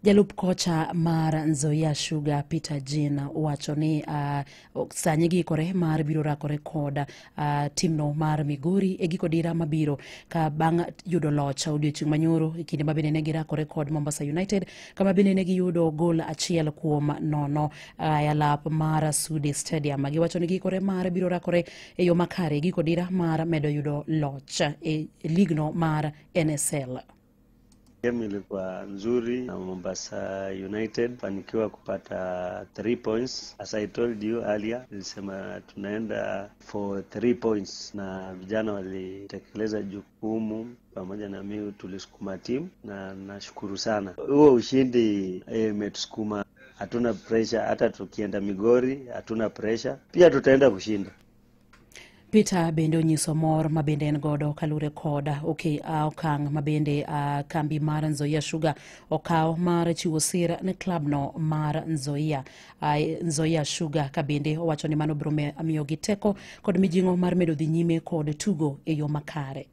Jalup kocha mar Nzoia Sugar Peter Jean wacho ni sani gikore mar biro rakore kod timno mar Migori e giko dira mabiro ka bang' yudo loch odiochieng' manyoro e kinde mabende ne girakore kod Mombasa United kama bende ne giyudo gol achiel kuom nono e lap mar Sudi Stadium. Giwacho ni gikore mar biro rakore e yo makare giko dira mar medo yudo loch e ligno mar NSL. Game ilikuwa nzuri na Mombasa United fanikiwa kupata 3 points. As I told you earlier, nilisema tunaenda for 3 points na vijana walitekeleza jukumu pamoja na mimi tulisukuma timu na nashukuru sana. Huo ushindi imetusukuma, hatuna pressure, hata tukienda Migori hatuna pressure. Pia tutaenda kushinda. Peter bende onyiso mor mabende en godo kalure koda okang' mabende kambi mar Nzoia Sugar okaw mar chiwo sir ne club no mar Nzoia Sugar kabende owacho ni mano biro miyo giteko kod mijingo mar medo dhi nyime kod tugo e yo makare.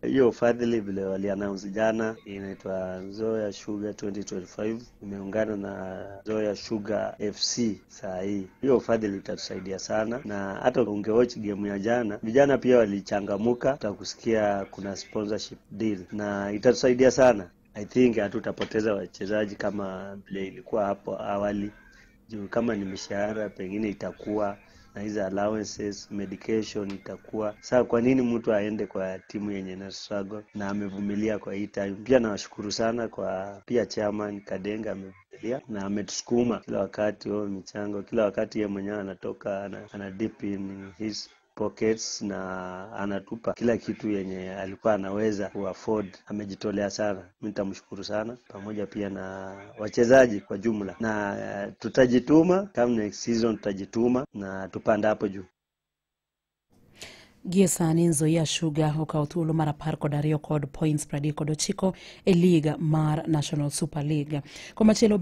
Hiyo fadhili vile wali-announce jana inaitwa Nzoia Sugar 2025 imeungana na Nzoia Sugar FC saa hii. Hiyo fadhili itatusaidia sana, na hata ungewatch game ya jana vijana pia walichangamuka, utakusikia kuna sponsorship deal na itatusaidia sana. I think hatutapoteza wachezaji kama vile ilikuwa hapo awali. Juu kama ni mishahara pengine itakuwa na hizo allowances, medication itakuwa. Sasa kwa nini mtu aende kwa timu yenye na struggle na amevumilia kwa hii time? Pia nawashukuru sana kwa pia chairman Kadenga amevumilia na ametusukuma kila wakati michango, kila wakati yeye mwenyewe anatoka ana dip in his pockets na anatupa kila kitu yenye alikuwa anaweza kuafford. Amejitolea sana. Mimi nitamshukuru sana pamoja pia na wachezaji kwa jumla, na tutajituma kama next season, tutajituma na tupanda hapo juu. Giesani Nzoia Sugar okawo thuolo mar 12 kod points 39 e liga mar National Super League. Komachielo